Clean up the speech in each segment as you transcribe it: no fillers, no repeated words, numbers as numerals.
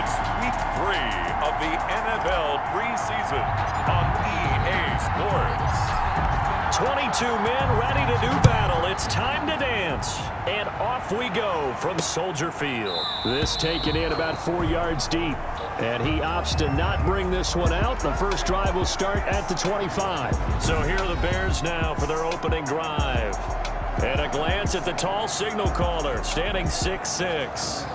It's week 3 of the NFL preseason on EA Sports. 22 men ready to do battle. It's time to dance. And off we go from Soldier Field. This taken in about 4 yards deep. And he opts to not bring this one out. The first drive will start at the 25. So here are the Bears now for their opening drive. And a glance at the tall signal caller, standing 6'6".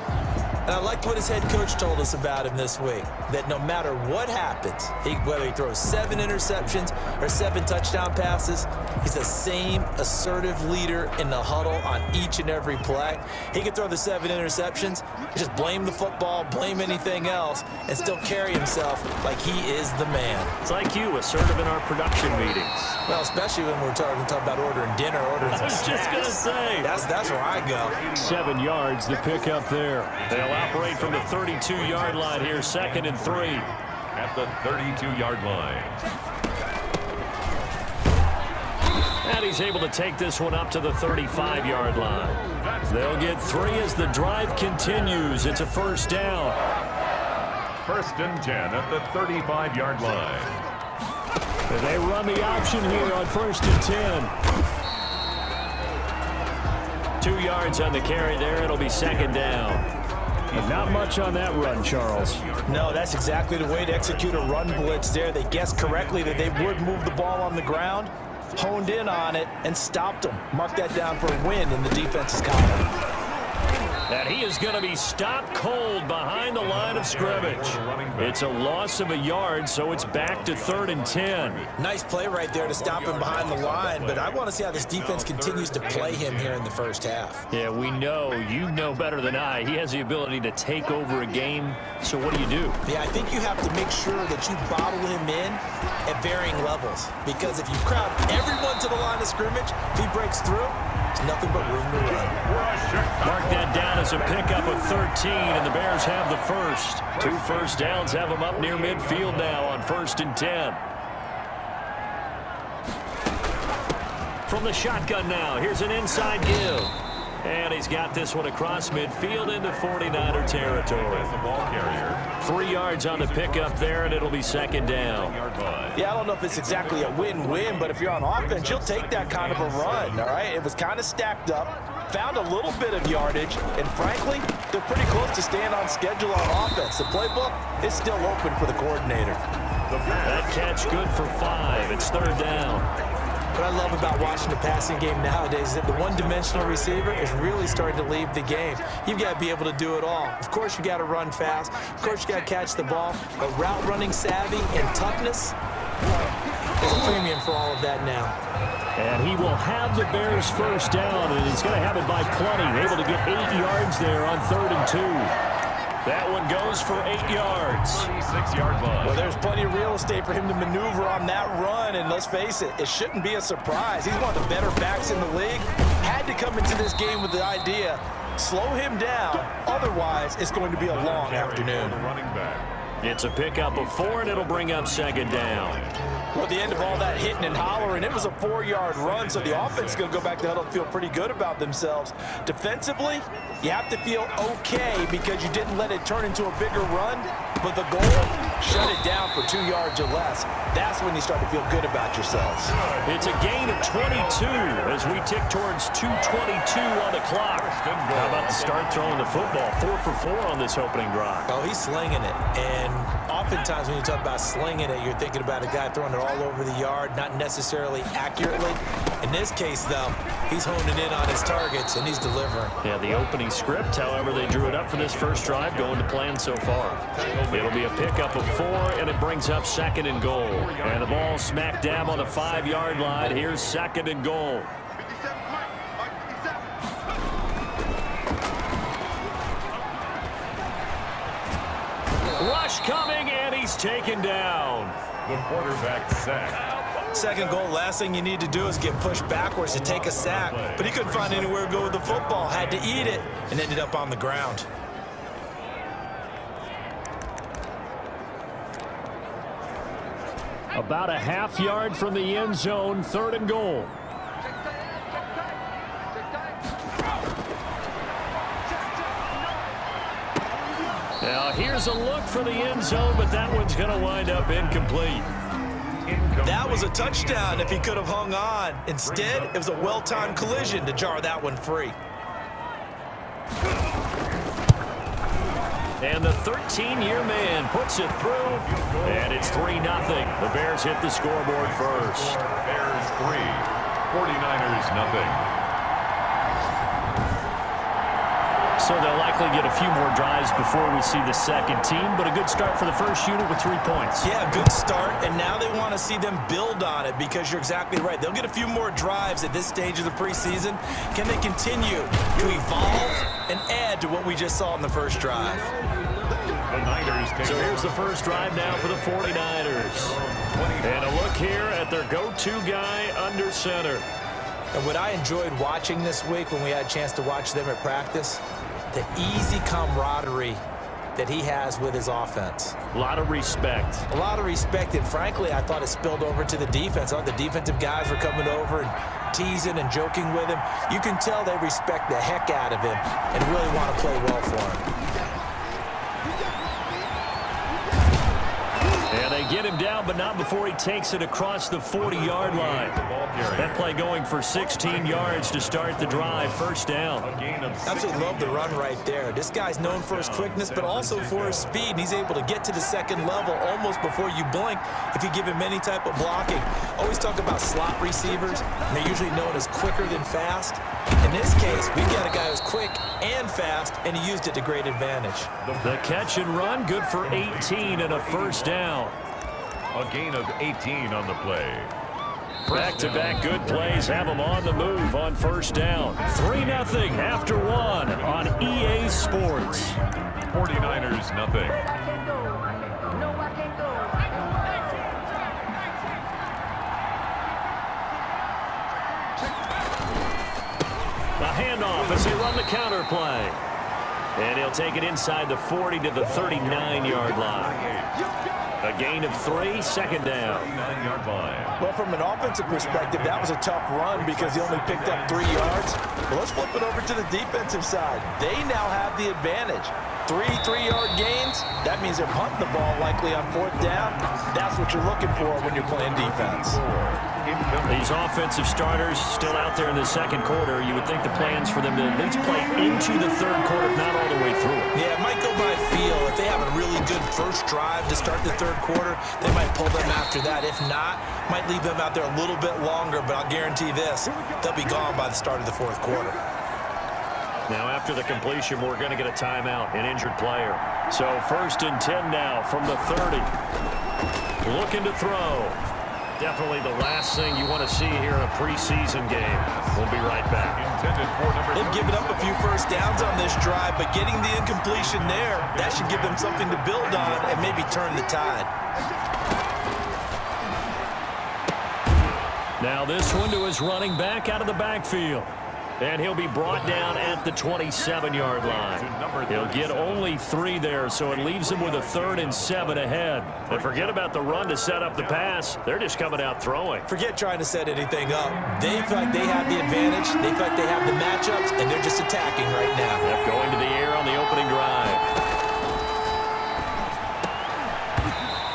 And I liked what his head coach told us about him this week, that no matter what happens, whether he throws 7 interceptions or 7 touchdown passes, he's the same assertive leader in the huddle on each and every play. He can throw the 7 interceptions, just blame the football, blame anything else, and still carry himself like he is the man. It's like you, assertive in our production meetings. Well, especially when we're talking about ordering dinner, ordering some I was just going to say. That's where I go. 7 yards, the pickup there. They'll operate from the 32-yard line here, 2nd and 3. At the 32-yard line. And he's able to take this one up to the 35-yard line. They'll get 3 as the drive continues. It's a first down. 1st and 10 at the 35-yard line. And they run the option here on 1st and 10. 2 yards on the carry there. It'll be 2nd down. Not much on that run, Charles. No, that's exactly the way to execute a run blitz there. They guessed correctly that they would move the ball on the ground, honed in on it, and stopped them. Mark that down for a win in the defense's column. And he is going to be stopped cold behind the line of scrimmage. It's a loss of a yard, so it's back to 3rd and 10. Nice play right there to stop him behind the line, but I want to see how this defense continues to play him here in the first half. Yeah, we know. You know better than I. He has the ability to take over a game, so what do? Yeah, I think you have to make sure that you bottle him in at varying levels, because if you crowd everyone to the line of scrimmage, if he breaks through, it's nothing but room to run. Mark that down as a pickup of 13, and the Bears have the first. 2 first downs have them up near midfield now on 1st and 10. From the shotgun now, here's an inside give. And he's got this one across midfield into 49er territory. 3 yards on the pickup there, and it'll be 2nd down. Yeah, I don't know if it's exactly a win-win, but if you're on offense, you'll take that kind of a run, all right? It was kind of stacked up, found a little bit of yardage, and frankly, they're pretty close to staying on schedule on offense. The playbook is still open for the coordinator. That catch good for 5. It's 3rd down. What I love about watching the passing game nowadays is that the one-dimensional receiver is really starting to leave the game. You've got to be able to do it all. Of course, you got to run fast. Of course, you got to catch the ball. But route running savvy and toughness, there's a premium for all of that now. And he will have the Bears first down, and he's going to have it by plenty. Able to get 8 yards there on 3rd and 2. That one goes for 8 yards. 36-yard line. Well, there's plenty of real estate for him to maneuver on that run, and let's face it, it shouldn't be a surprise. He's one of the better backs in the league. Had to come into this game with the idea, slow him down, otherwise it's going to be a long afternoon. It's a pickup of 4, and it'll bring up 2nd down. Well, at the end of all that hitting and hollering, it was a 4-yard run, so the offense is going to go back to huddle and feel pretty good about themselves. Defensively, you have to feel okay because you didn't let it turn into a bigger run, but the goal, shut it down for 2 yards or less. That's when you start to feel good about yourselves. It's a gain of 22 as we tick towards 2:22 on the clock. How about the start throwing the football? 4 for 4 on this opening drive. Oh, he's slinging it, and oftentimes when you talk about slinging it, you're thinking about a guy throwing it all over the yard, not necessarily accurately. In this case, though, he's honing in on his targets, and he's delivering. Yeah, the opening script, however, they drew it up for this first drive, going to plan so far. It'll be a pickup of 4, and it brings up 2nd and goal. And the ball smack dab on the 5-yard line. Here's 2nd and goal. Rush coming, and he's taken down. The quarterback sack. 2nd goal, last thing you need to do is get pushed backwards to take a sack. But he couldn't find anywhere to go with the football. Had to eat it and ended up on the ground. About a half yard from the end zone, 3rd and goal. Now here's a look for the end zone, but that one's going to wind up incomplete. That was a touchdown if he could have hung on. Instead, it was a well-timed collision to jar that one free. And the 13-year man puts it through, and it's 3-0. The Bears hit the scoreboard first. Bears 3, 49ers nothing. So they'll likely get a few more drives before we see the second team, but a good start for the first unit with 3 points. Yeah, good start, and now they want to see them build on it because you're exactly right. They'll get a few more drives at this stage of the preseason. Can they continue to evolve and add to what we just saw in the first drive? The Niners take So here's the first drive now for the 49ers. And a look here at their go-to guy under center. And what I enjoyed watching this week when we had a chance to watch them at practice, the easy camaraderie that he has with his offense. A lot of respect. A lot of respect, and frankly, I thought it spilled over to the defense. The defensive guys were coming over and teasing and joking with him. You can tell they respect the heck out of him and really want to play well for him. And they get him down, but not before he takes it across the 40-yard line. That play going for 16 yards to start the drive. First down. Absolutely love the run right there. This guy's known for his quickness, but also for his speed. And he's able to get to the second level almost before you blink if you give him any type of blocking. Always talk about slot receivers, and they're usually known as quicker than fast. In this case, we've got a guy who's quick and fast, and he used it to great advantage. The catch and run, good for 18 and a first down. A gain of 18 on the play. Back-to-back good plays have them on the move on first down. 3-0 after one on EA Sports. 49ers nothing. The handoff as they run the counter play. And he'll take it inside the 40 to the 39-yard line. A gain of 3, second down. 9-yard line. Well, from an offensive perspective, that was a tough run because he only picked up 3 yards. Well, let's flip it over to the defensive side. They now have the advantage. 3 3-yard gains, that means they're punting the ball likely on 4th down. That's what you're looking for when you're playing defense. These offensive starters still out there in the second quarter. You would think the plans for them to at least play into the third quarter, if not all the way through it. Yeah, it might go by feel. If they have a really good first drive to start the third quarter, they might pull them after that. If not, might leave them out there a little bit longer, but I'll guarantee this, they'll be gone by the start of the fourth quarter. Now, after the completion, we're going to get a timeout, an injured player. So 1st and 10 now from the 30. Looking to throw. Definitely the last thing you want to see here in a preseason game. We'll be right back. They've given up a few first downs on this drive, but getting the incompletion there, that should give them something to build on and maybe turn the tide. Now this one to his running back out of the backfield. And he'll be brought down at the 27-yard line. He'll get only 3 there, so it leaves him with a 3rd and 7 ahead. And forget about the run to set up the pass. They're just coming out throwing. Forget trying to set anything up. They feel like they have the advantage. They feel like they have the matchups, and they're just attacking right now. Yep, going to the air on the opening drive.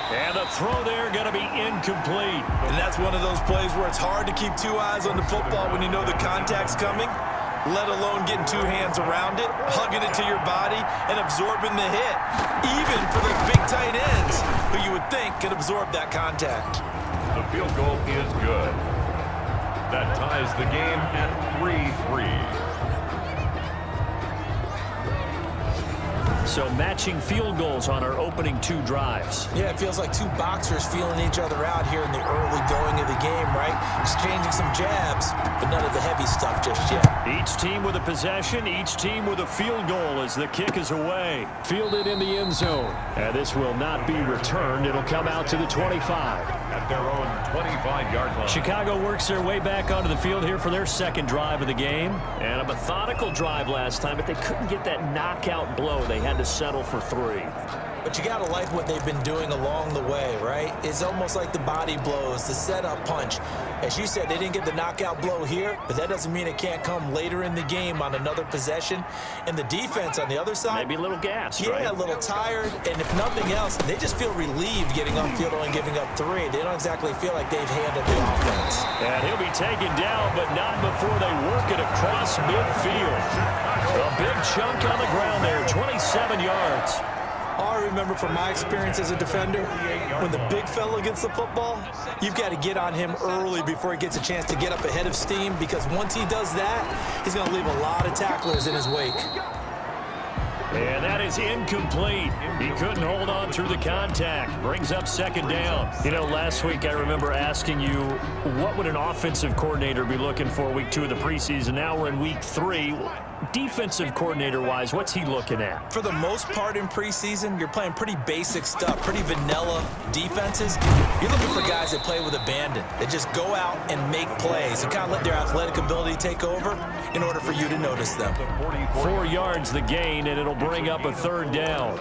And the throw there going to be incomplete. And that's one of those plays where it's hard to keep 2 eyes on the football when you know the contact's coming, let alone getting 2 hands around it, hugging it to your body, and absorbing the hit, even for the big tight ends who you would think could absorb that contact. The field goal is good. That ties the game at 3-3. So matching field goals on our opening 2 drives. Yeah, it feels like 2 boxers feeling each other out here in the early going of the game, right? Exchanging some jabs, but none of the heavy stuff just yet. Each team with a possession, each team with a field goal as the kick is away. Fielded in the end zone. And this will not be returned. It'll come out to the 25. At their own 25-yard line. Chicago works their way back onto the field here for their second drive of the game. And a methodical drive last time, but they couldn't get that knockout blow they had to settle for 3. But you got to like what they've been doing along the way, right? It's almost like the body blows, the setup punch. As you said, they didn't get the knockout blow here, but that doesn't mean it can't come later in the game on another possession. And the defense on the other side, maybe a little gassed, yeah, right? a little tired. And if nothing else, they just feel relieved getting upfield and giving up 3. They don't exactly feel like they've handled the offense. And he'll be taken down, but not before they work it across midfield. A big chunk on the ground there, 27 yards. All I remember from my experience as a defender, when the big fella gets the football, you've got to get on him early before he gets a chance to get up ahead of steam, because once he does that, he's going to leave a lot of tacklers in his wake. And that is incomplete. He couldn't hold on through the contact. Brings up 2nd down. You know, last week I remember asking you, what would an offensive coordinator be looking for week 2 of the preseason? Now we're in week 3. Defensive coordinator-wise, what's he looking at? For the most part in preseason, you're playing pretty basic stuff, pretty vanilla defenses. You're looking for guys that play with abandon, that just go out and make plays and kind of let their athletic ability take over in order for you to notice them. 4 yards the gain, and it'll bring up a 3rd down.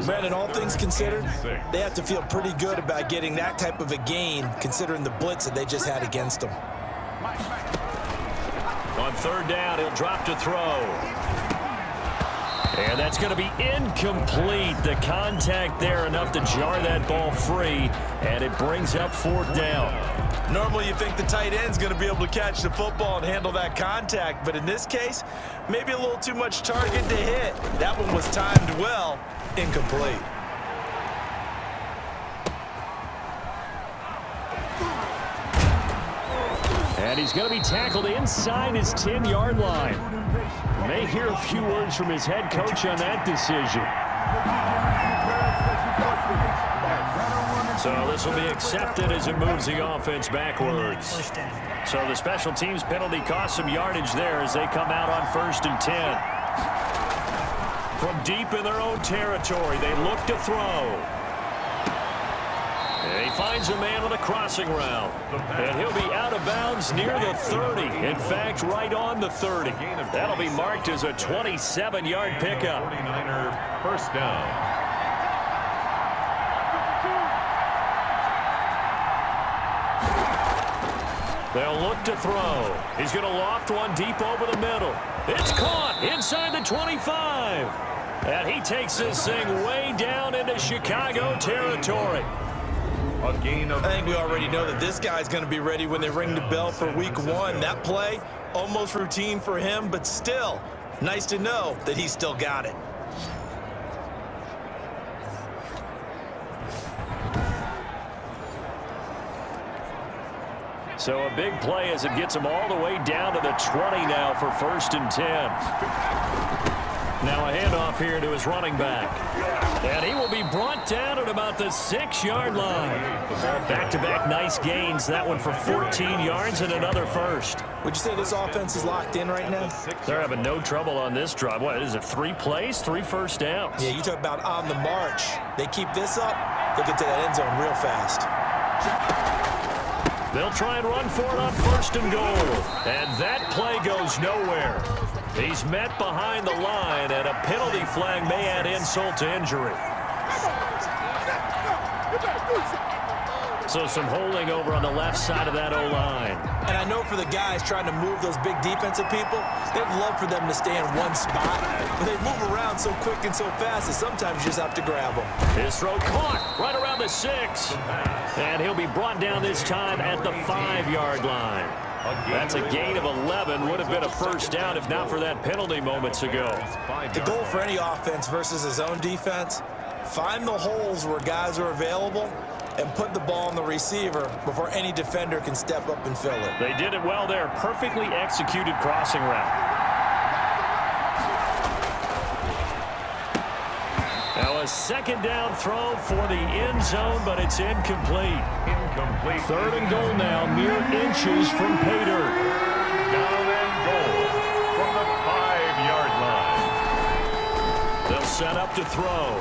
Brandon, all things considered, they have to feel pretty good about getting that type of a gain, considering the blitz that they just had against them. On 3rd down, he'll drop to throw. And that's going to be incomplete. The contact there enough to jar that ball free, and it brings up 4th down. Normally you think the tight end's going to be able to catch the football and handle that contact, but in this case, maybe a little too much target to hit. That one was timed well, incomplete. And he's going to be tackled inside his 10-yard line. May hear a few words from his head coach on that decision. So this will be accepted as it moves the offense backwards. So the special teams penalty cost some yardage there as they come out on 1st and 10. From deep in their own territory, they look to throw. And he finds a man on a crossing route. And he'll be out of bounds near the 30. In fact, right on the 30. That'll be marked as a 27-yard pickup. 49er first down. They'll look to throw. He's going to loft one deep over the middle. It's caught inside the 25. And he takes this thing way down into Chicago territory. A gain of... I think we already know that this guy's going to be ready when they ring the bell for week 1. That play, almost routine for him, but still, nice to know that he's still got it. So a big play as it gets him all the way down to the 20 now for 1st and 10. Now a handoff here to his running back. And he will be brought down at about the 6-yard line. Back-to-back nice gains. That one for 14 yards and another first. Would you say this offense is locked in right now? They're having no trouble on this drive. What is it, 3 plays, 3 first downs? Yeah, you talk about on the march. They keep this up, they'll get to that end zone real fast. They'll try and run for it on 1st and goal. And that play goes nowhere. He's met behind the line, and a penalty flag may add insult to injury. So some holding over on the left side of that O-line. And I know for the guys trying to move those big defensive people, they'd love for them to stay in one spot. But they move around so quick and so fast that sometimes you just have to grab them. His throw caught right around the 6. And he'll be brought down this time at the 5-yard line. That's a gain of 11. Would have been a first down if not for that penalty moments ago. The goal for any offense versus his own defense, find the holes where guys are available and put the ball on the receiver before any defender can step up and fill it. They did it well there. Perfectly executed crossing route. Now a 2nd down throw for the end zone, but it's incomplete. 3rd and goal now, mere inches from pay dirt. Down and goal from the 5-yard line. They'll set up to throw.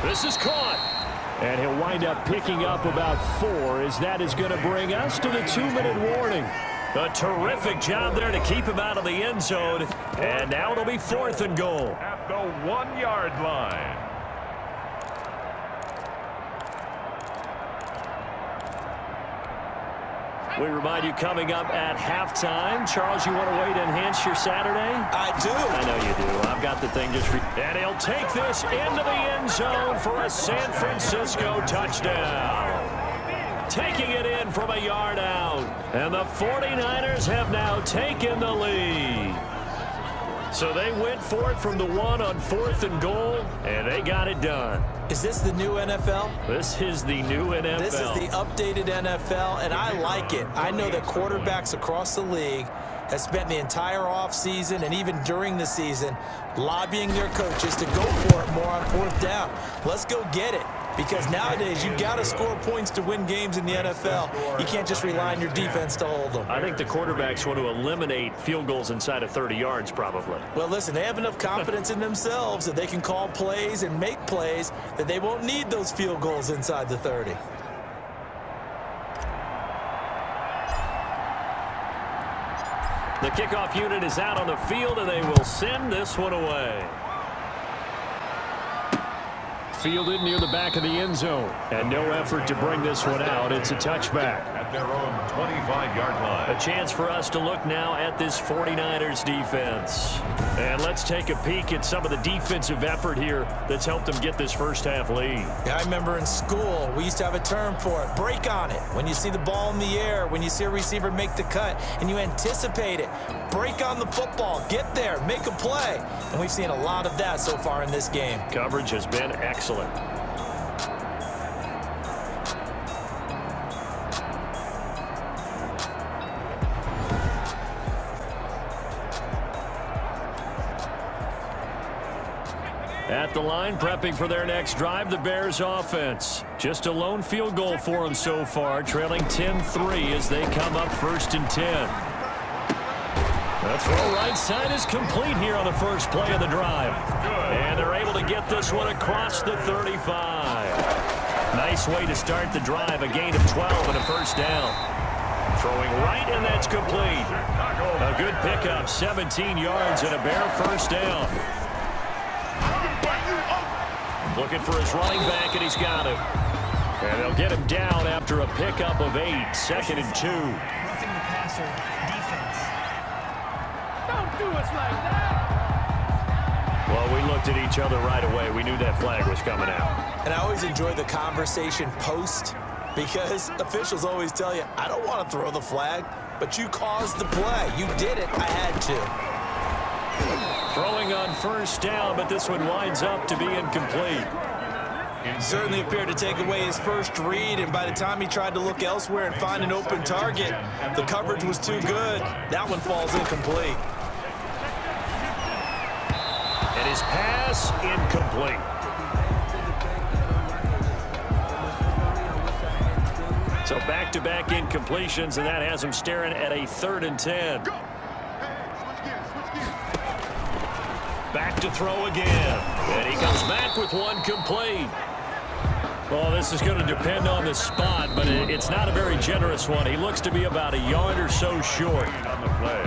This is caught. And he'll wind up picking up about 4 as that is going to bring us to the 2-minute warning. A terrific job there to keep him out of the end zone. And now it'll be 4th and goal. the 1-yard line. We remind you coming up at halftime. Charles, you want a way to enhance your Saturday? I do. I know you do. I've got the thing just for you. And he'll take this into the end zone for a San Francisco touchdown. Taking it in from a yard out. And the 49ers have now taken the lead. So they went for it from the 1 on 4th and goal, and they got it done. Is this the new NFL? This is the new NFL. This is the updated NFL, and I like it. I know that quarterbacks across the league have spent the entire offseason and even during the season lobbying their coaches to go for it more on 4th down. Let's go get it. Because nowadays, you've got to score points to win games in the NFL. You can't just rely on your defense to hold them. I think the quarterbacks want to eliminate field goals inside of 30 yards, probably. Well, listen, they have enough confidence in themselves that they can call plays and make plays that they won't need those field goals inside the 30. The kickoff unit is out on the field, and they will send this one away. Fielded near the back of the end zone. And no effort to bring this one out. It's a touchback. At their own 25-yard line. A chance for us to look now at this 49ers defense. And let's take a peek at some of the defensive effort here that's helped them get this first half lead. Yeah, I remember in school, we used to have a term for it. Break on it. When you see the ball in the air, when you see a receiver make the cut, and you anticipate it. Break on the football. Get there. Make a play. And we've seen a lot of that so far in this game. Coverage has been excellent. At the line, prepping for their next drive, the Bears offense. Just a lone field goal for them so far, trailing 10-3 as they come up 1st and 10. The throw right side is complete here on the first play of the drive. And they're able to get this one across the 35. Nice way to start the drive, a gain of 12 and a first down. Throwing right, and that's complete. A good pickup, 17 yards and a Bear first down. Looking for his running back, and he's got him. And they'll get him down after a pickup of 8, 2nd and 2. Roughing the passer defense. Don't do us like that. Well, we looked at each other right away. We knew that flag was coming out. And I always enjoy the conversation post because officials always tell you, I don't want to throw the flag, but you caused the play. You did it. I had to. Throwing on first down, but this one winds up to be incomplete. Certainly appeared to take away his first read, and by the time he tried to look elsewhere and find an open target, the coverage was too good. That one falls incomplete. And his pass incomplete. So back-to-back incompletions, and that has him staring at a 3rd and 10. Back to throw again. And he comes back with one complete. Well, this is going to depend on the spot, but it's not a very generous one. He looks to be about a yard or so short. On the play.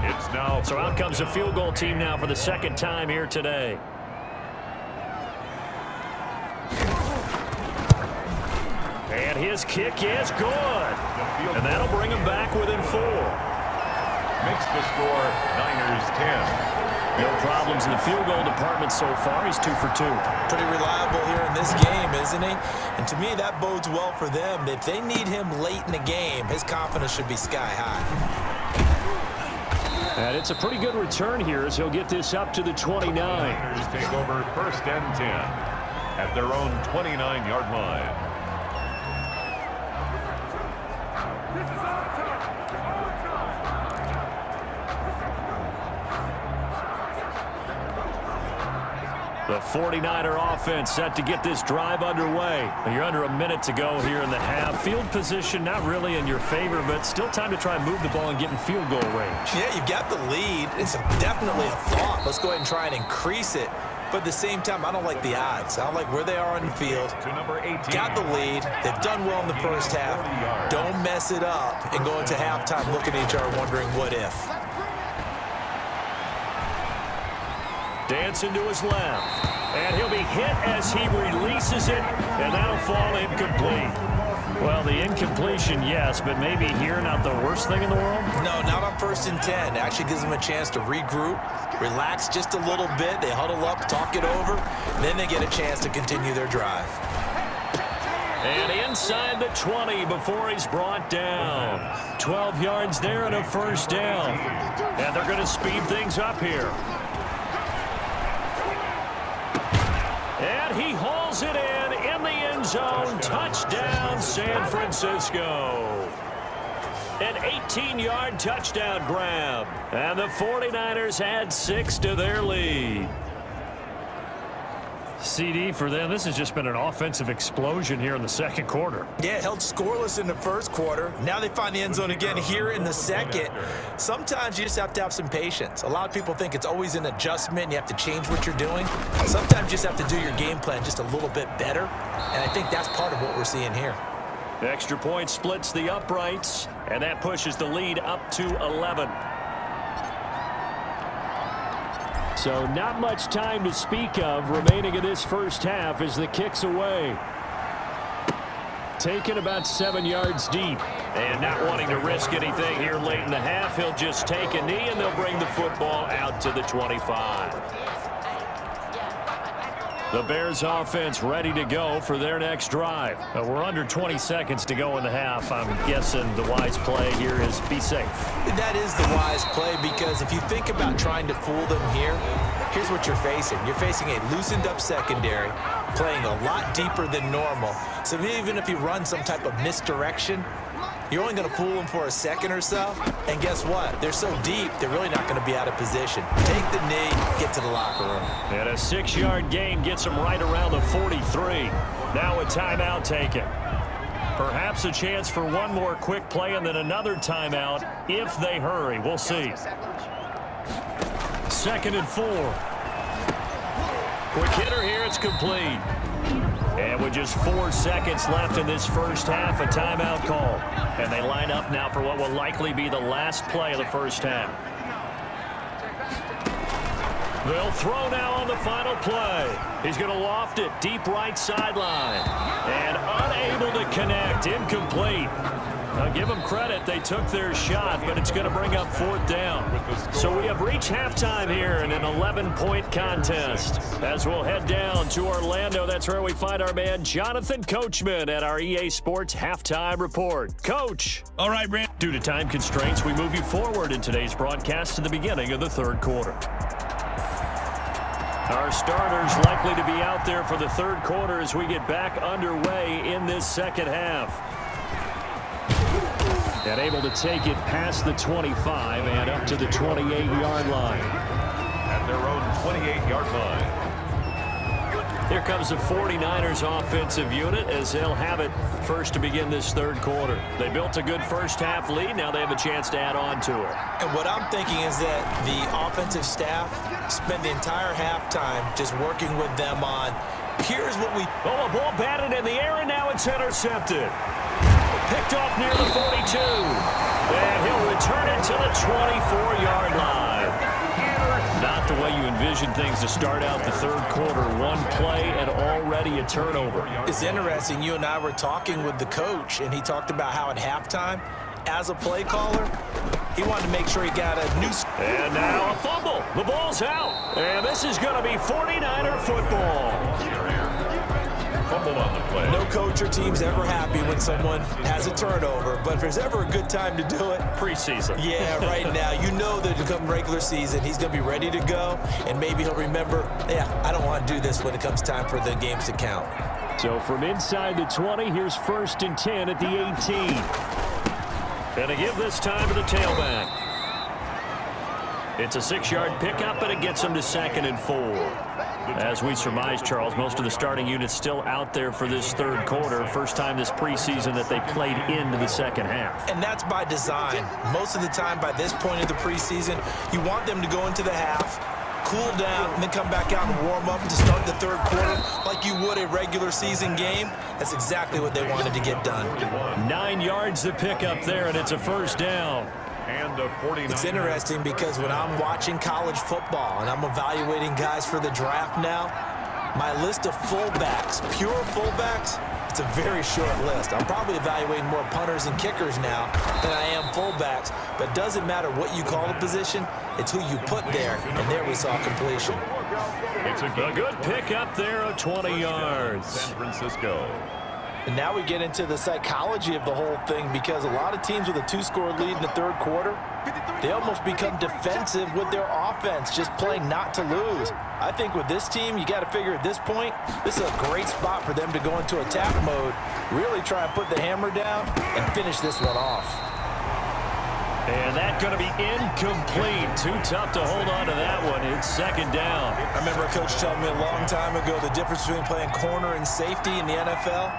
It's now. So out comes a field goal team now for the 2nd time here today. And his kick is good. And that'll bring him back within 4. Makes the score Niners 10. No problems in the field goal department so far. He's 2 for 2. Pretty reliable here in this game, isn't he? And to me, that bodes well for them. If they need him late in the game, his confidence should be sky high. And it's a pretty good return here as he'll get this up to the 29. Niners take over 1st and 10 at their own 29-yard line. The 49er offense set to get this drive underway. You're under a minute to go here in the half. Field position not really in your favor, but still time to try and move the ball and get in field goal range. Yeah, you've got the lead. It's definitely a thought. Let's go ahead and try and increase it. But at the same time, I don't like the odds. I don't like where they are on the field. To number 18. Got the lead. They've done well in the first half. Don't mess it up and go into halftime looking at each other wondering what if. Dancing to his left. And he'll be hit as he releases it, and that'll fall incomplete. Well, the incompletion, yes, but maybe here not the worst thing in the world? No, not on 1st and 10. Actually gives them a chance to regroup, relax just a little bit. They huddle up, talk it over, then they get a chance to continue their drive. And inside the 20 before he's brought down. 12 yards there and a first down. And they're going to speed things up here. And he hauls it in the end zone. Touchdown, San Francisco. An 18-yard touchdown grab. And the 49ers add 6 to their lead. CD for them, this has just been an offensive explosion here in the second quarter. Yeah, held scoreless in the first quarter. Now they find the end zone again here in the second. Sometimes you just have to have some patience. A lot of people think it's always an adjustment. And you have to change what you're doing. Sometimes you just have to do your game plan just a little bit better. And I think that's part of what we're seeing here. The extra point splits the uprights, and that pushes the lead up to 11. So not much time to speak of remaining in this first half as the kick's away. Taken about 7 yards deep. And not wanting to risk anything here late in the half, he'll just take a knee and they'll bring the football out to the 25. The Bears offense ready to go for their next drive. We're under 20 seconds to go in the half. I'm guessing the wise play here is be safe. That is the wise play because if you think about trying to fool them here, here's what you're facing. You're facing a loosened up secondary, playing a lot deeper than normal. So even if you run some type of misdirection, you're only going to fool them for a second or so. And guess what? They're so deep, they're really not going to be out of position. Take the knee, get to the locker room. And a 6-yard gain gets them right around the 43. Now a timeout taken. Perhaps a chance for one more quick play and then another timeout if they hurry. We'll see. 2nd and 4. Quick hitter here. It's complete. And with just 4 seconds left in this first half, a timeout call. And they line up now for what will likely be the last play of the first half. They'll throw now on the final play. He's going to loft it deep right sideline. And unable to connect. Incomplete. Now give them credit. They took their shot, but it's going to bring up 4th down. So we have reached halftime here in an 11-point contest. As we'll head down to Orlando, that's where we find our man Jonathan Coachman at our EA Sports Halftime Report. Coach. All right, Brand. Due to time constraints, we move you forward in today's broadcast to the beginning of the third quarter. Our starters likely to be out there for the third quarter as we get back underway in this second half. And able to take it past the 25 and up to the 28-yard line. At their own 28-yard line. Here comes the 49ers offensive unit as they'll have it first to begin this third quarter. They built a good first half lead. Now they have a chance to add on to it. And what I'm thinking is that the offensive staff spent the entire halftime just working with them on, here's what we... Oh, a ball batted in the air, and now it's intercepted. Picked off near the 42. And he'll return it to the 24-yard line. Not the way you envision things to start out the third quarter. One play and already a turnover. It's interesting. You and I were talking with the coach, and he talked about how at halftime, as a play caller, he wanted to make sure he got a new... And now a fumble. The ball's out. And this is going to be 49er football. Fumble on the play. No coach or team's ever happy when someone has a turnover, but if there's ever a good time to do it... Preseason. Yeah, right now. You know that come regular season, he's going to be ready to go, and maybe he'll remember, yeah, I don't want to do this when it comes time for the games to count. So from inside the 20, here's 1st and 10 at the 18. And to give this time to the tailback. It's a 6-yard pickup, and it gets him to 2nd and 4. As we surmise, Charles, most of the starting units still out there for this third quarter. First time this preseason that they played into the second half. And that's by design. Most of the time by this point of the preseason, you want them to go into the half, cool down, and then come back out and warm up to start the third quarter like you would a regular season game. That's exactly what they wanted to get done. 9 yards to pick up there, and it's a first down. And the 49ers. It's interesting because when I'm watching college football and I'm evaluating guys for the draft now, my list of fullbacks, pure fullbacks, it's a very short list. I'm probably evaluating more punters and kickers now than I am fullbacks, but it doesn't matter what you call the position, it's who you put there, and there we saw completion. It's a good pick up there of 20 yards. San Francisco. And now we get into the psychology of the whole thing, because a lot of teams with a 2-score lead in the third quarter, they almost become defensive with their offense, just playing not to lose. I think with this team, you got to figure at this point, this is a great spot for them to go into attack mode, really try and put the hammer down and finish this one off. And that's going to be incomplete. Too tough to hold on to that one. It's second down. I remember a coach telling me a long time ago the difference between playing corner and safety in the NFL.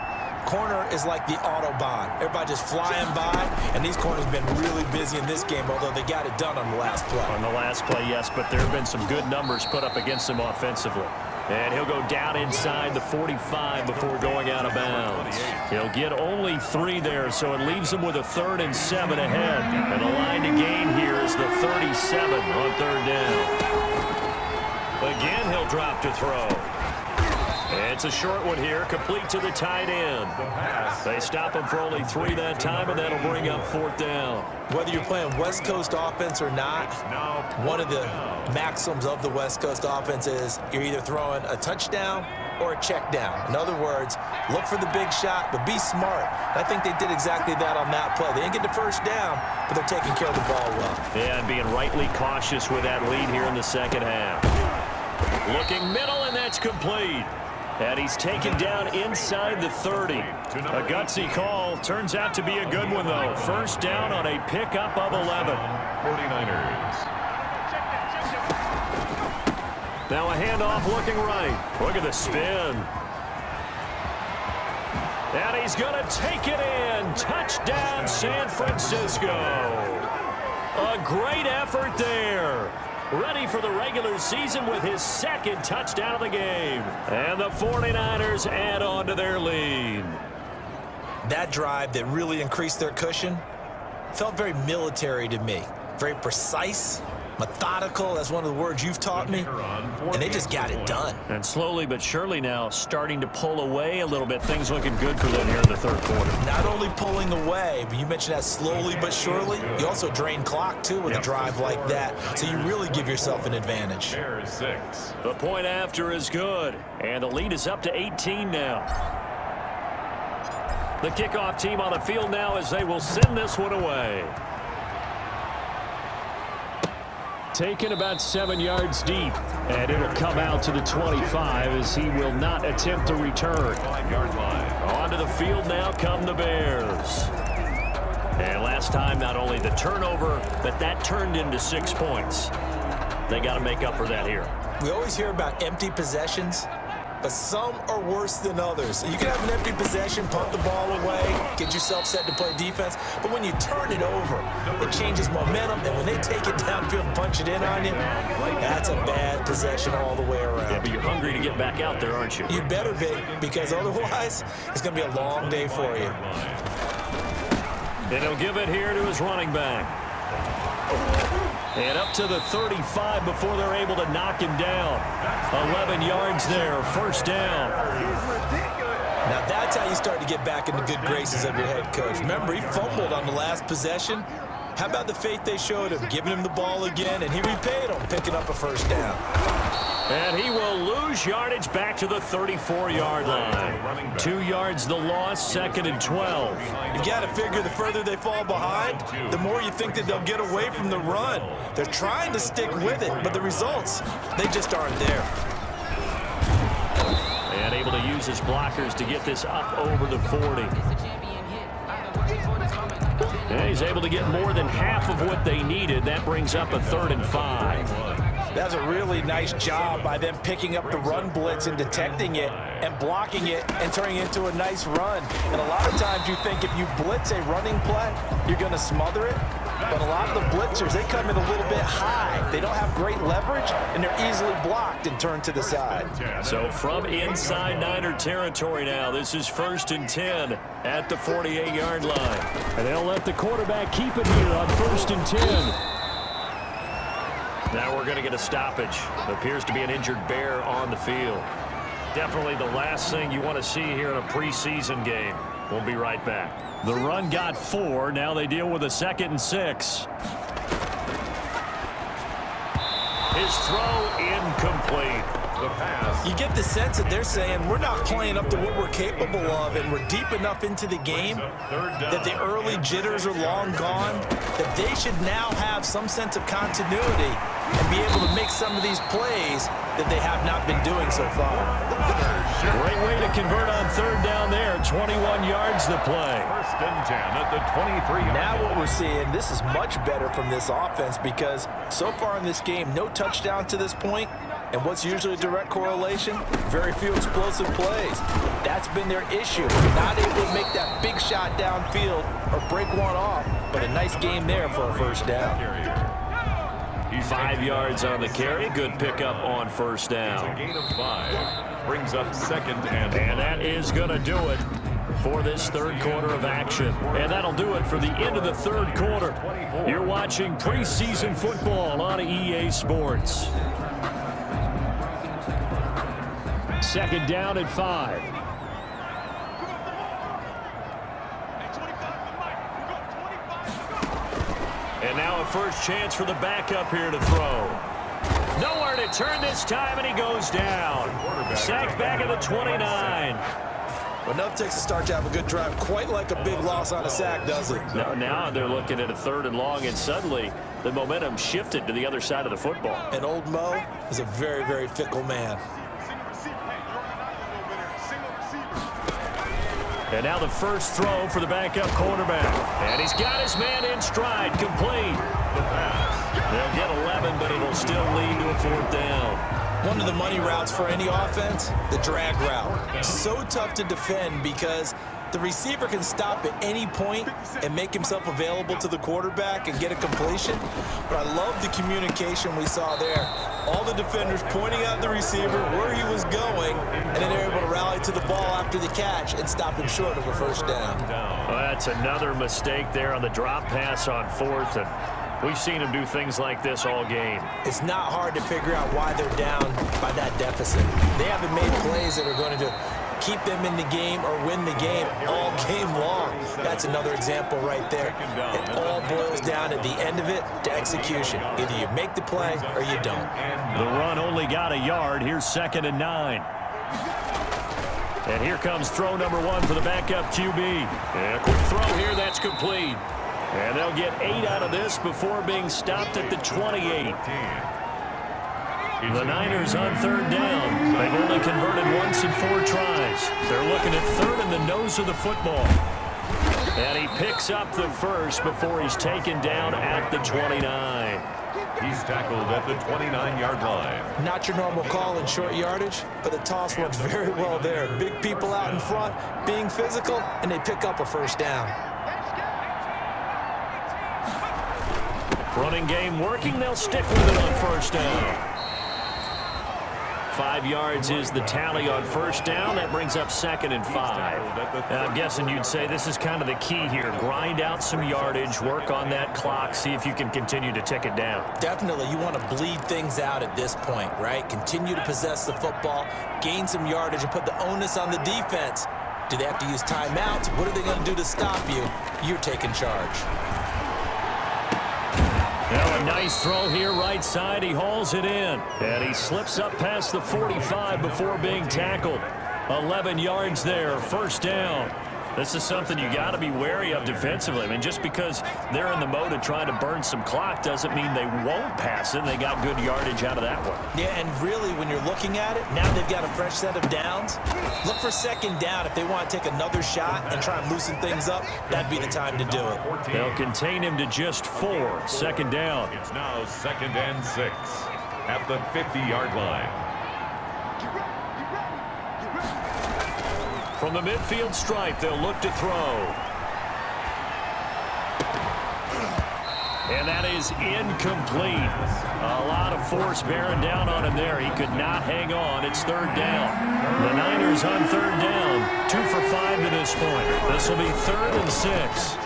Corner is like the Autobahn. Everybody just flying by, and these corners have been really busy in this game, although they got it done on the last play. On the last play, yes, but there have been some good numbers put up against them offensively. And he'll go down inside the 45 before going out of bounds. He'll get only 3 there, so it leaves him with a 3rd and 7 ahead. And the line to gain here is the 37 on 3rd down. Again, he'll drop to throw. It's a short one here, complete to the tight end. They stop him for only 3 that time, and that'll bring up 4th down. Whether you're playing West Coast offense or not, one of the maxims of the West Coast offense is you're either throwing a touchdown or a check down. In other words, look for the big shot, but be smart. I think they did exactly that on that play. They didn't get the first down, but they're taking care of the ball well. Yeah, and being rightly cautious with that lead here in the second half. Looking middle, and that's complete. And he's taken down inside the 30. A gutsy call. Turns out to be a good one, though. First down on a pickup of 11. 49ers. Now a handoff looking right. Look at the spin. And he's going to take it in. Touchdown, San Francisco. A great effort there. Ready for the regular season with his 2nd touchdown of the game. And the 49ers add on to their lead. That drive that really increased their cushion felt very military to me. Very precise, methodical, that's one of the words you've taught me, and they just got it done. And slowly but surely now starting to pull away a little bit. Things looking good for them here in the third quarter. Not only pulling away, but you mentioned that slowly but surely. You also drain clock, too, with a drive like that, so you really give yourself an advantage. The point after is good, and the lead is up to 18 now. The kickoff team on the field now as they will send this one away. Taken about 7 yards deep, and it'll come out to the 25 as he will not attempt to return. 5-yard line. Onto the field now come the Bears. And last time, not only the turnover, but that turned into 6 points. They got to make up for that here. We always hear about empty possessions, but some are worse than others. You can have an empty possession, punt the ball away, get yourself set to play defense, but when you turn it over, it changes momentum, and when they take it downfield and punch it in on you, that's a bad possession all the way around. Yeah, but you're hungry to get back out there, aren't you? You better be, because otherwise, it's going to be a long day for you. And he'll give it here to his running back. And up to the 35 before they're able to knock him down. 11 yards there, first down. Now that's how you start to get back in the good graces of your head coach. Remember, he fumbled on the last possession. How about the faith they showed him, giving him the ball again, and he repaid him, picking up a first down. And he will lose yardage back to the 34-yard line. 2 yards the loss, 2nd and 12. You've got to figure the further they fall behind, the more you think that they'll get away from the run. They're trying to stick with it, but the results, they just aren't there. And able to use his blockers to get this up over the 40. And he's able to get more than half of what they needed. That brings up a 3rd and 5. That's a really nice job by them picking up the run blitz and detecting it and blocking it and turning it into a nice run. And a lot of times you think if you blitz a running play, you're going to smother it. But a lot of the blitzers, they come in a little bit high. They don't have great leverage, and they're easily blocked and turned to the side. So from inside Niner territory now, this is 1st and 10 at the 48-yard line. And they'll let the quarterback keep it here on 1st and 10. Now we're going to get a stoppage. It appears to be an injured Bear on the field. Definitely the last thing you want to see here in a preseason game. We'll be right back. The run got 4. Now they deal with a 2nd and 6. His throw incomplete. The pass. You get the sense that they're saying we're not playing up to what we're capable of, and we're deep enough into the game that the early jitters are long gone, that they should now have some sense of continuity and be able to make some of these plays that they have not been doing so far. Great way to convert on 3rd down there. 21 yards to play. 1st and 10 at the 23-yard line. Now what we're seeing, this is much better from this offense because so far in this game, no touchdown to this point. And what's usually a direct correlation? Very few explosive plays. That's been their issue. Not able to make that big shot downfield or break one off, but a nice game there for a 1st down. 5 yards on the carry. Good pickup on 1st down. A gain of 5. Brings up 2nd and 1. And that is going to do it for this 3rd quarter of action. And that'll do it for the end of the 3rd quarter. You're watching preseason football on EA Sports. 2nd down at 5. And now a first chance for the backup here to throw. Nowhere to turn this time, and he goes down. Sacked back at the 29. Well, enough takes to start to have a good drive. Quite like a big loss on a sack, does it? Now they're looking at a 3rd and long, and suddenly the momentum shifted to the other side of the football. And old Mo is a very, very fickle man. And now the first throw for the backup quarterback. And he's got his man in stride, complete. They'll get 11, but it'll still lead to a 4th down. One of the money routes for any offense, the drag route. So tough to defend because the receiver can stop at any point and make himself available to the quarterback and get a completion. But I love the communication we saw there. All the defenders pointing out the receiver where he was going, and then they're able to rally to the ball after the catch and stop him short of a 1st down. Well, that's another mistake there on the drop pass on 4th, and we've seen him do things like this all game. It's not hard to figure out why they're down by that deficit. They haven't made plays that are going to keep them in the game or win the game all game long. That's another example right there. It all boils down at the end of it to execution. Either you make the play or you don't. The run only got a yard. Here's 2nd and 9. And here comes throw number 1 for the backup QB. And a quick throw here, that's complete. And they'll get 8 out of this before being stopped at the 28. The Niners on 3rd down. They've only converted once in 4 tries. They're looking at 3rd in the nose of the football. And he picks up the first before he's taken down at the 29. He's tackled at the 29-yard line. Not your normal call in short yardage, but the toss went very well there. Big people out in front, being physical, and they pick up a 1st down. Running game working. They'll stick with it on 1st down. 5 yards is the tally on 1st down. That brings up 2nd and 5. I'm guessing you'd say this is kind of the key here. Grind out some yardage, work on that clock, see if you can continue to tick it down. Definitely, you want to bleed things out at this point, right? Continue to possess the football, gain some yardage, and put the onus on the defense. Do they have to use timeouts? What are they going to do to stop you? You're taking charge. Now a nice throw here right side. He hauls it in. And he slips up past the 45 before being tackled. 11 yards there, 1st down. This is something you got to be wary of defensively. I mean, just because they're in the mode of trying to burn some clock doesn't mean they won't pass it. They got good yardage out of that one. Yeah, and really, when you're looking at it, now they've got a fresh set of downs. Look for 2nd down if they want to take another shot and try and loosen things up. That'd be the time to do it. They'll contain him to just 4. 2nd down. It's now 2nd and 6 at the 50-yard line. From the midfield stripe, they'll look to throw. And that is incomplete. A lot of force bearing down on him there. He could not hang on. It's third down. The Niners on third down. 2 for 5 to this point. This will be 3rd and 6.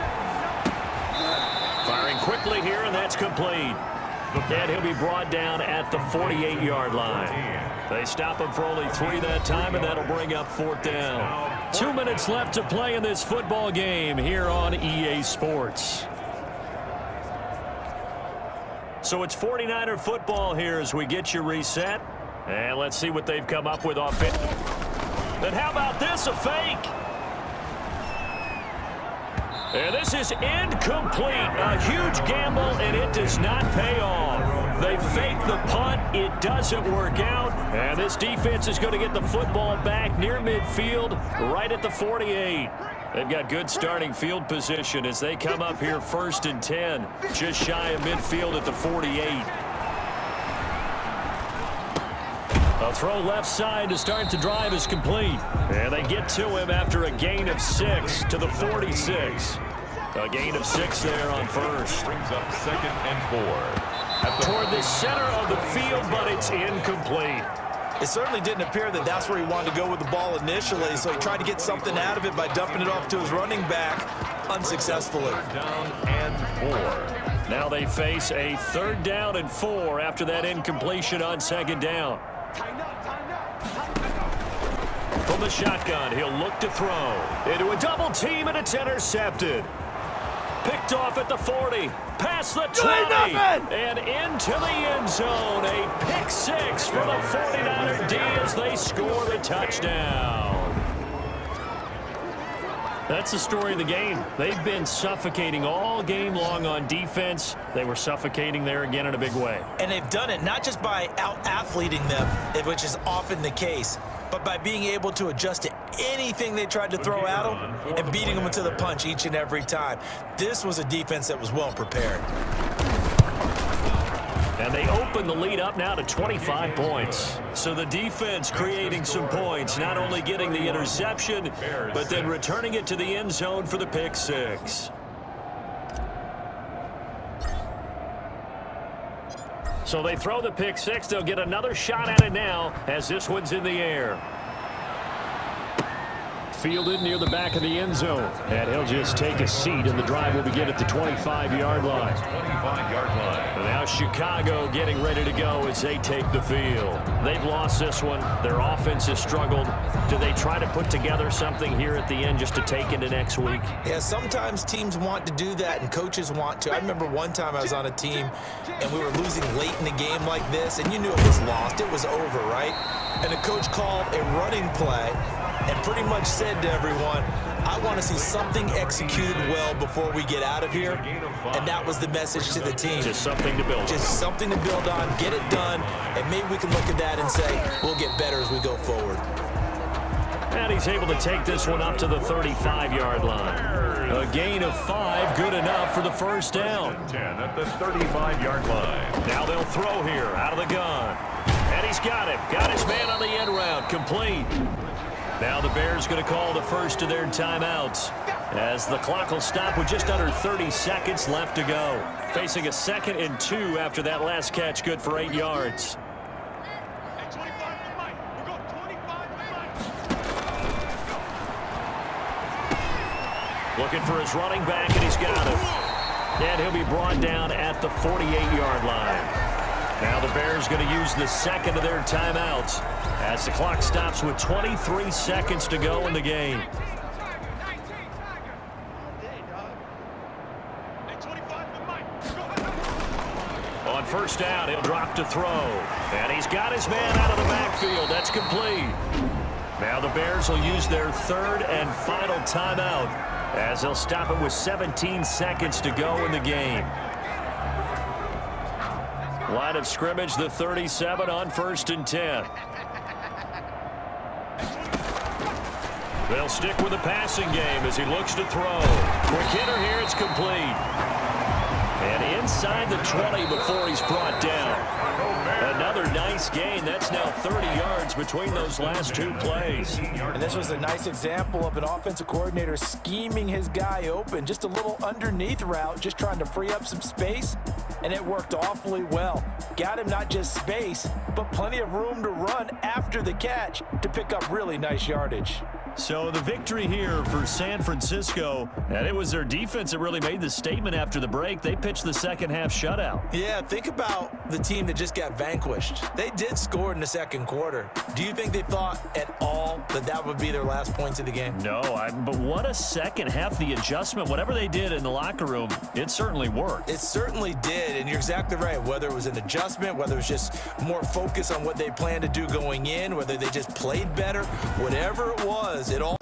Firing quickly here, and that's complete. And he'll be brought down at the 48-yard line. They stop him for only 3 that time, and that'll bring up 4th down. 2 minutes left to play in this football game here on EA Sports. So it's 49er football here as we get you reset. And let's see what they've come up with offensively. And how about this, a fake? And this is incomplete. A huge gamble, and it does not pay off. They fake the punt. It doesn't work out. And this defense is going to get the football back near midfield, right at the 48. They've got good starting field position as they come up here 1st and 10, just shy of midfield at the 48. A throw left side to start the drive is complete. And they get to him after a gain of 6 to the 46. A gain of 6 there on first. Brings up 2nd and 4. Toward the center of the field, but it's incomplete. It certainly didn't appear that that's where he wanted to go with the ball initially, so he tried to get something out of it by dumping it off to his running back unsuccessfully. Down and 4. Now they face a 3rd down and 4 after that incompletion on 2nd down. From the shotgun, he'll look to throw. Into a double team, and it's intercepted. Picked off at the 40. Past the 20. And into the end zone. A pick 6 for the 49er D as they score the touchdown. That's the story of the game. They've been suffocating all game long on defense. They were suffocating there again in a big way. And they've done it not just by out-athleting them, which is often the case, but by being able to adjust to anything they tried to throw at them and beating them into the punch each and every time. This was a defense that was well prepared. And they open the lead up now to 25 points. So the defense creating some points, not only getting the interception, but then returning it to the end zone for the pick 6. So they throw the pick 6. They'll get another shot at it now as this one's in the air. Fielded near the back of the end zone. And he'll just take a seat, and the drive will begin at the 25-yard line. 25-yard line. And now Chicago getting ready to go as they take the field. They've lost this one. Their offense has struggled. Do they try to put together something here at the end just to take into next week? Yeah, sometimes teams want to do that and coaches want to. I remember one time I was on a team and we were losing late in the game like this, and you knew it was lost. It was over, right? And the coach called a running play and pretty much said to everyone, I want to see something executed well before we get out of here. And that was the message to the team. Just something to build on. Just something to build on, get it done, and maybe we can look at that and say, we'll get better as we go forward. And he's able to take this one up to the 35-yard line. A gain of 5, good enough for the first down. 10 at the 35-yard line. Now they'll throw here out of the gun. And he's got it. Got his man on the end route. Complete. Now the Bears going to call the first of their timeouts as the clock will stop with just under 30 seconds left to go. Facing a 2nd and 2 after that last catch, good for 8 yards. Looking for his running back, and he's got it. And he'll be brought down at the 48-yard line. Now the Bears going to use the 2nd of their timeouts as the clock stops with 23 seconds to go in the game. On first down, he'll drop to throw. And he's got his man out of the backfield. That's complete. Now the Bears will use their 3rd and final timeout as they'll stop it with 17 seconds to go in the game. Line of scrimmage, the 37 on 1st and 10. They'll stick with the passing game as he looks to throw. Quick hitter here, it's complete. And inside the 20 before he's brought down. Another nice nice gain. That's now 30 yards between those last two plays. And this was a nice example of an offensive coordinator scheming his guy open. Just a little underneath route, just trying to free up some space, and it worked awfully well. Got him not just space, but plenty of room to run after the catch to pick up really nice yardage. So the victory here for San Francisco, and it was their defense that really made the statement after the break. They pitched the second half shutout. Yeah, think about the team that just got vanquished. They did score in the second quarter. Do you think they thought at all that that would be their last points of the game? No, but what a second half. The adjustment, whatever they did in the locker room, it certainly worked. It certainly did, and you're exactly right. Whether it was an adjustment, whether it was just more focus on what they planned to do going in, whether they just played better, whatever it was, it all